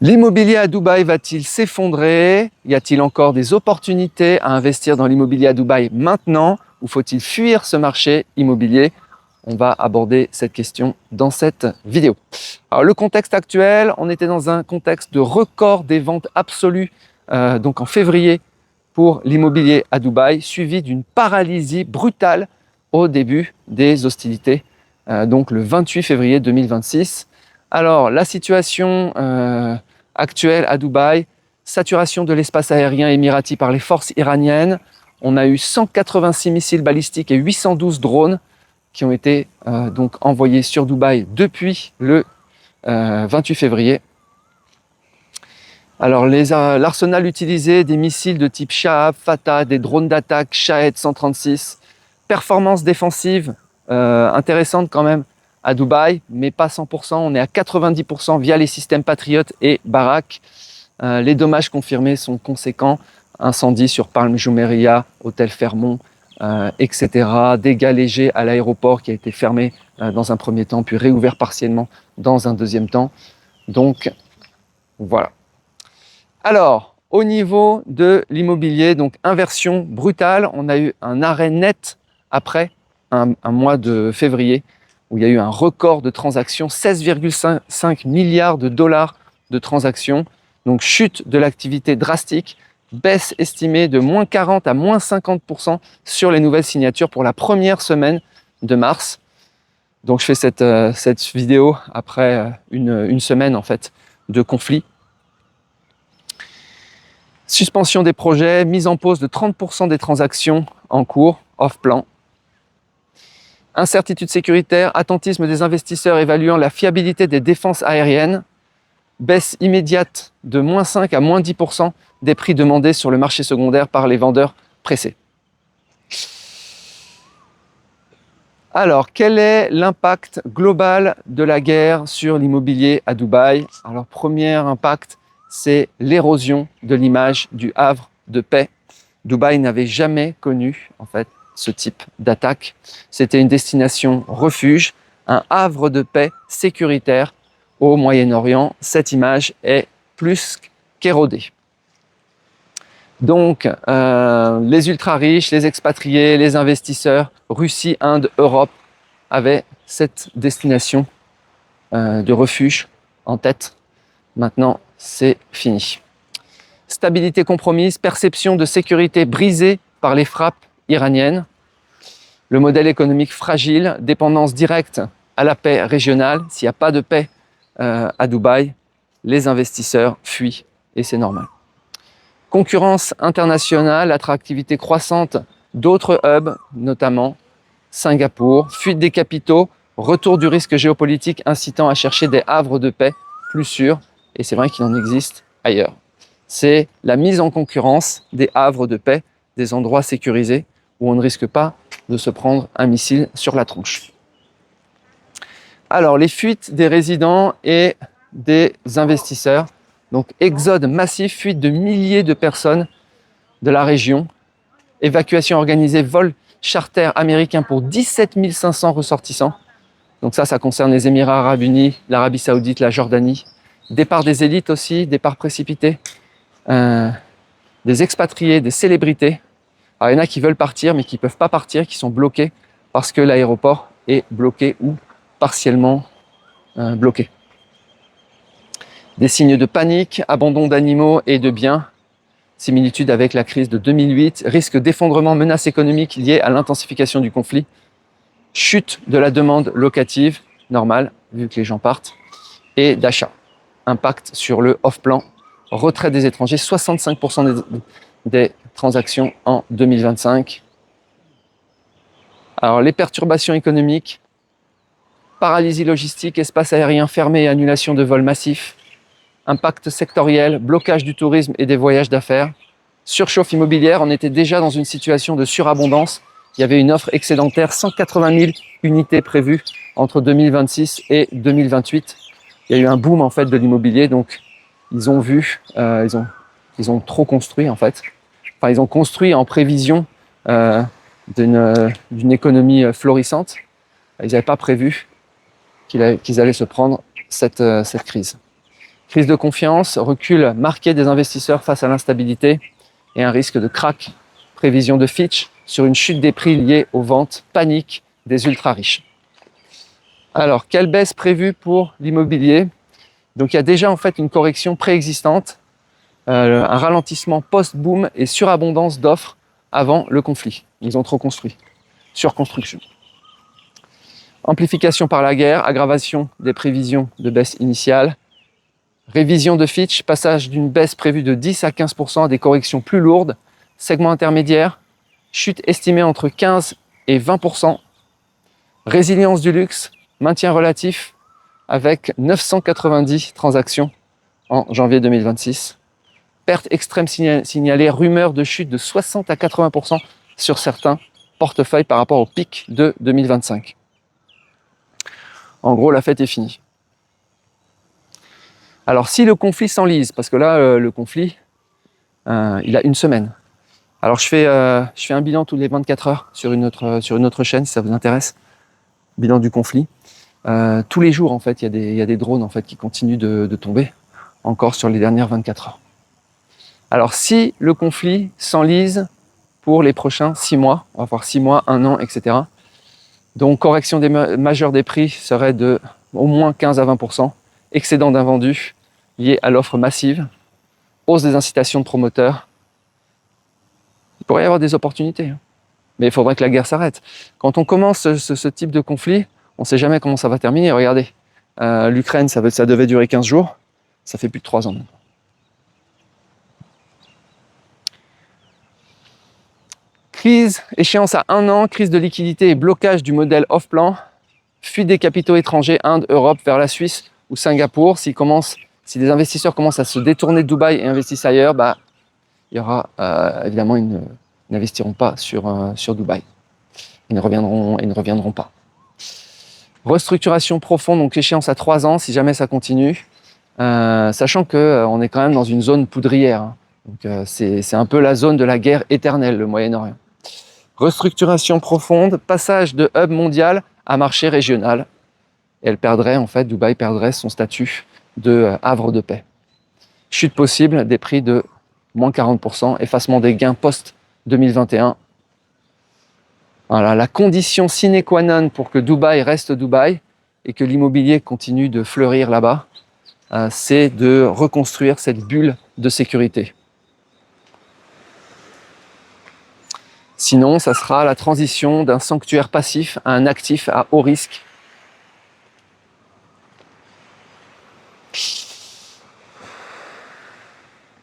L'immobilier à Dubaï va-t-il s'effondrer? Y a-t-il encore des opportunités à investir dans l'immobilier à Dubaï maintenant ou faut-il fuir ce marché immobilier? On va aborder cette question dans cette vidéo. Alors le contexte actuel, on était dans un contexte de record des ventes absolues donc en février pour l'immobilier à Dubaï, suivi d'une paralysie brutale au début des hostilités, donc le 28 février 2026. Alors, la situation actuelle à Dubaï, saturation de l'espace aérien émirati par les forces iraniennes. On a eu 186 missiles balistiques et 812 drones qui ont été donc envoyés sur Dubaï depuis le 28 février. Alors, l'arsenal utilisé, des missiles de type Shahab, Fatah, des drones d'attaque Shahed 136, performance défensive intéressante quand même à Dubaï, mais pas 100%, on est à 90% via les systèmes Patriot et Barak. Les dommages confirmés sont conséquents, incendie sur Palm Jumeirah, hôtel Fairmont, etc. Dégâts légers à l'aéroport qui a été fermé dans un premier temps, puis réouvert partiellement dans un deuxième temps. Donc, voilà. Alors, au niveau de l'immobilier, donc inversion brutale, on a eu un arrêt net après un mois de février où il y a eu un record de transactions, 16,5 milliards de dollars de transactions, donc chute de l'activité drastique, baisse estimée de moins 40 à moins 50% sur les nouvelles signatures pour la première semaine de mars. Donc je fais cette vidéo après une semaine en fait de conflit. Suspension des projets, mise en pause de 30% des transactions en cours, off-plan. Incertitude sécuritaire, attentisme des investisseurs évaluant la fiabilité des défenses aériennes, baisse immédiate de moins 5 à moins 10% des prix demandés sur le marché secondaire par les vendeurs pressés. Alors, quel est l'impact global de la guerre sur l'immobilier à Dubaï? Alors, premier impact, c'est l'érosion de l'image du havre de paix. Dubaï n'avait jamais connu, en fait, ce type d'attaque. C'était une destination refuge, un havre de paix sécuritaire au Moyen-Orient. Cette image est plus qu'érodée. Donc, les ultra-riches, les expatriés, les investisseurs, Russie, Inde, Europe, avaient cette destination de refuge en tête. Maintenant, c'est fini. Stabilité compromise, perception de sécurité brisée par les frappes iraniennes, le modèle économique fragile, dépendance directe à la paix régionale. S'il n'y a pas de paix à Dubaï, les investisseurs fuient et c'est normal. Concurrence internationale, attractivité croissante d'autres hubs, notamment Singapour, fuite des capitaux, retour du risque géopolitique incitant à chercher des havres de paix plus sûrs, et c'est vrai qu'il en existe ailleurs. C'est la mise en concurrence des havres de paix, des endroits sécurisés où on ne risque pas de se prendre un missile sur la tronche. Alors, les fuites des résidents et des investisseurs. Donc, exode massif, fuite de milliers de personnes de la région. Évacuation organisée, vol charter américain pour 17 500 ressortissants. Donc ça concerne les Émirats arabes unis, l'Arabie saoudite, la Jordanie. Départ des élites aussi, départ précipité. Des expatriés, des célébrités. Alors, il y en a qui veulent partir, mais qui ne peuvent pas partir, qui sont bloqués parce que l'aéroport est bloqué ou partiellement bloqué. Des signes de panique, abandon d'animaux et de biens, similitude avec la crise de 2008, risque d'effondrement, menaces économiques liées à l'intensification du conflit, chute de la demande locative, normale, vu que les gens partent, et d'achat. Impact sur le off-plan, retrait des étrangers, 65% des transactions en 2025. Alors, les perturbations économiques, paralysie logistique, espace aérien fermé et annulation de vols massifs, impact sectoriel, blocage du tourisme et des voyages d'affaires, surchauffe immobilière, on était déjà dans une situation de surabondance. Il y avait une offre excédentaire, 180 000 unités prévues entre 2026 et 2028. Il y a eu un boom en fait de l'immobilier, donc ils ont vu, ils ont trop construit en fait. Enfin, ils ont construit en prévision d'une économie florissante. Ils n'avaient pas prévu qu'ils allaient se prendre cette crise Crise de confiance, recul marqué des investisseurs face à l'instabilité et un risque de crack. Prévision de Fitch sur une chute des prix liée aux ventes paniques des ultra-riches. Alors, quelle baisse prévue pour l'immobilier? Donc, il y a déjà en fait une correction préexistante, un ralentissement post-boom et surabondance d'offres avant le conflit. Ils ont trop construit. Surconstruction. Amplification par la guerre, aggravation des prévisions de baisse initiale. Révision de Fitch, passage d'une baisse prévue de 10 à 15% à des corrections plus lourdes. Segment intermédiaire, chute estimée entre 15 et 20%. Résilience du luxe, maintien relatif avec 990 transactions en janvier 2026. Perte extrême signalée, rumeur de chute de 60 à 80% sur certains portefeuilles par rapport au pic de 2025. En gros, la fête est finie. Alors, si le conflit s'enlise, parce que là, le conflit, il a une semaine. Alors, je fais un bilan tous les 24 heures sur une autre chaîne, si ça vous intéresse. Bilan du conflit. Tous les jours, en fait, il y a des drones en fait, qui continuent de tomber, encore sur les dernières 24 heures. Alors, si le conflit s'enlise pour les prochains 6 mois, on va voir 6 mois, 1 an, etc. Donc, correction majeure des prix serait de au moins 15 à 20%, excédent d'invendus lié à l'offre massive, hausse des incitations de promoteurs. Il pourrait y avoir des opportunités, mais il faudrait que la guerre s'arrête. Quand on commence ce type de conflit, on ne sait jamais comment ça va terminer. Regardez, l'Ukraine, ça devait durer 15 jours, ça fait plus de 3 ans maintenant. Crise, échéance à 1 an, crise de liquidité et blocage du modèle off-plan, fuite des capitaux étrangers, Inde, Europe, vers la Suisse ou Singapour. Si des investisseurs commencent à se détourner de Dubaï et investissent ailleurs, il y aura évidemment, ils n'investiront pas sur Dubaï. Ils ne reviendront pas. Restructuration profonde, donc échéance à 3 ans, si jamais ça continue, sachant qu'on est quand même dans une zone poudrière. Donc c'est un peu la zone de la guerre éternelle, le Moyen-Orient. Restructuration profonde, passage de hub mondial à marché régional. Et Dubaï perdrait son statut de havre de paix. Chute possible des prix de moins 40%, effacement des gains post-2021. Voilà, la condition sine qua non pour que Dubaï reste Dubaï et que l'immobilier continue de fleurir là-bas, c'est de reconstruire cette bulle de sécurité. Sinon, ça sera la transition d'un sanctuaire passif à un actif à haut risque.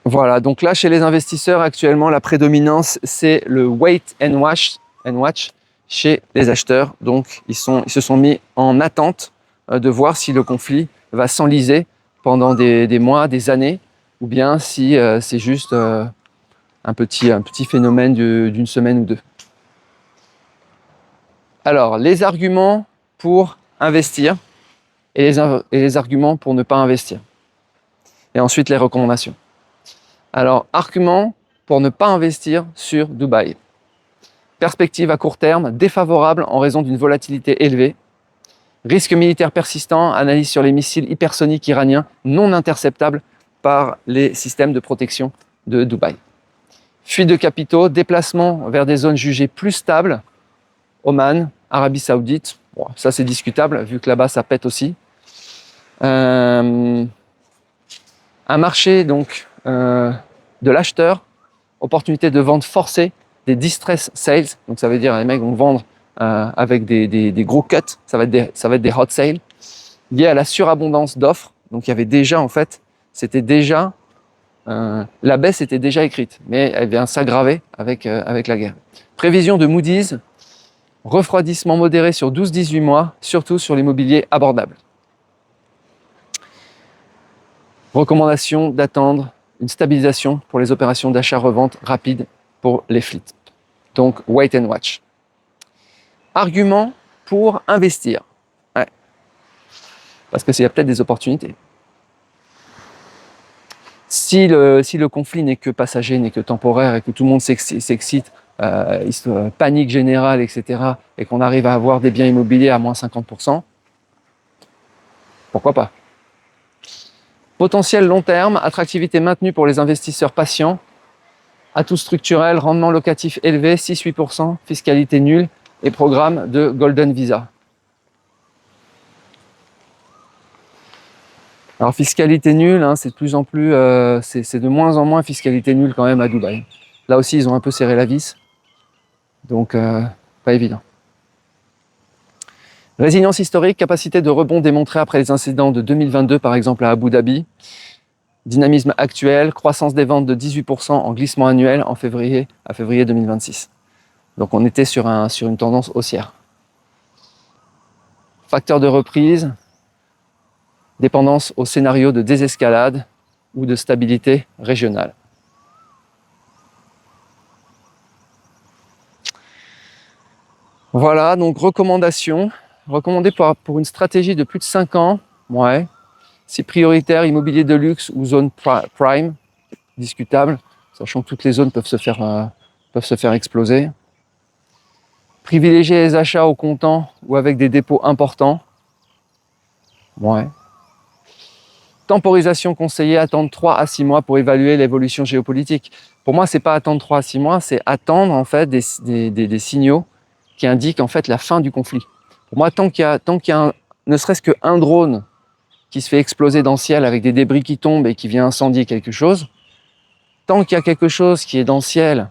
Voilà, donc là, chez les investisseurs, actuellement, la prédominance, c'est le wait and watch chez les acheteurs. Donc, ils se sont mis en attente de voir si le conflit va s'enliser pendant des mois, des années, ou bien si c'est juste un petit phénomène d'une semaine ou deux. Alors, les arguments pour investir et les arguments pour ne pas investir. Et ensuite, les recommandations. Alors, argument pour ne pas investir sur Dubaï. Perspective à court terme défavorable en raison d'une volatilité élevée. Risque militaire persistant, analyse sur les missiles hypersoniques iraniens non interceptables par les systèmes de protection de Dubaï. Fuite de capitaux, déplacement vers des zones jugées plus stables, Oman, Arabie Saoudite, bon, ça c'est discutable vu que là-bas ça pète aussi. Un marché donc de l'acheteur, opportunité de vente forcée, des distress sales, donc ça veut dire les mecs vont vendre avec des gros cuts, ça va être des hot sales, liés à la surabondance d'offres. Donc il y avait déjà en fait, la baisse était déjà écrite, mais elle vient s'aggraver avec la guerre. Prévision de Moody's, refroidissement modéré sur 12-18 mois, surtout sur l'immobilier abordable. Recommandation d'attendre une stabilisation pour les opérations d'achat-revente rapide pour les fleets. Donc, wait and watch. Argument pour investir. Ouais. Parce qu'il y a peut-être des opportunités. Si le conflit n'est que passager, n'est que temporaire et que tout le monde s'excite, panique générale, etc., et qu'on arrive à avoir des biens immobiliers à moins 50%, pourquoi pas? Potentiel long terme, attractivité maintenue pour les investisseurs patients, atout structurel, rendement locatif élevé, 6-8%, fiscalité nulle et programme de Golden Visa. Alors fiscalité nulle, hein, c'est de plus en plus, c'est de moins en moins fiscalité nulle quand même à Dubaï. Là aussi, ils ont un peu serré la vis, donc pas évident. Résilience historique, capacité de rebond démontrée après les incidents de 2022, par exemple à Abu Dhabi. Dynamisme actuel, croissance des ventes de 18% en glissement annuel à février 2026. Donc on était sur une tendance haussière. Facteur de reprise, dépendance au scénario de désescalade ou de stabilité régionale. Voilà, donc recommandation. Recommandé pour une stratégie de plus de 5 ans. Ouais. Si prioritaire, immobilier de luxe ou zone prime, discutable, sachant que toutes les zones peuvent se faire exploser. Privilégier les achats au comptant ou avec des dépôts importants. Ouais. Temporisation conseillée, attendre 3 à 6 mois pour évaluer l'évolution géopolitique. Pour moi, c'est pas attendre 3 à 6 mois, c'est attendre en fait des signaux qui indiquent en fait la fin du conflit. Pour moi, tant qu'il y a ne serait-ce qu'un drone qui se fait exploser dans le ciel avec des débris qui tombent et qui vient incendier quelque chose, tant qu'il y a quelque chose qui est dans le ciel,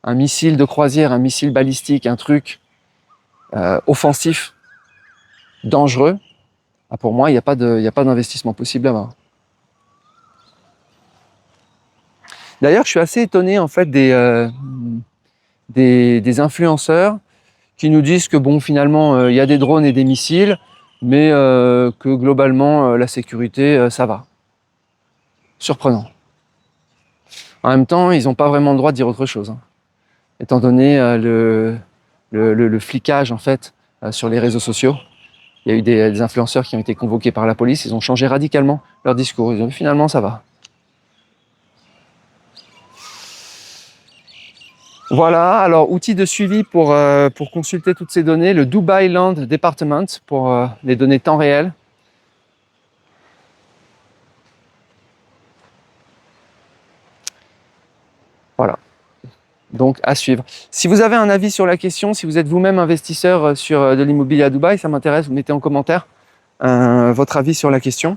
un missile de croisière, un missile balistique, un truc offensif, dangereux, pour moi, il n'y a pas d'investissement possible là-bas. D'ailleurs, je suis assez étonné en fait des influenceurs qui nous disent que bon, finalement, il y a des drones et des missiles, mais que globalement, la sécurité, ça va. Surprenant. En même temps, ils n'ont pas vraiment le droit de dire autre chose, hein, étant donné le flicage en fait sur les réseaux sociaux. Il y a eu des influenceurs qui ont été convoqués par la police, ils ont changé radicalement leur discours. Ils ont dit finalement ça va. Voilà, alors outil de suivi pour consulter toutes ces données, le Dubai Land Department pour les données temps réel. Voilà, donc à suivre. Si vous avez un avis sur la question, si vous êtes vous-même investisseur sur de l'immobilier à Dubaï, ça m'intéresse, vous mettez en commentaire votre avis sur la question.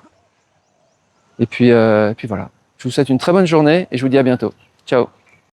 Et puis voilà, je vous souhaite une très bonne journée et je vous dis à bientôt. Ciao.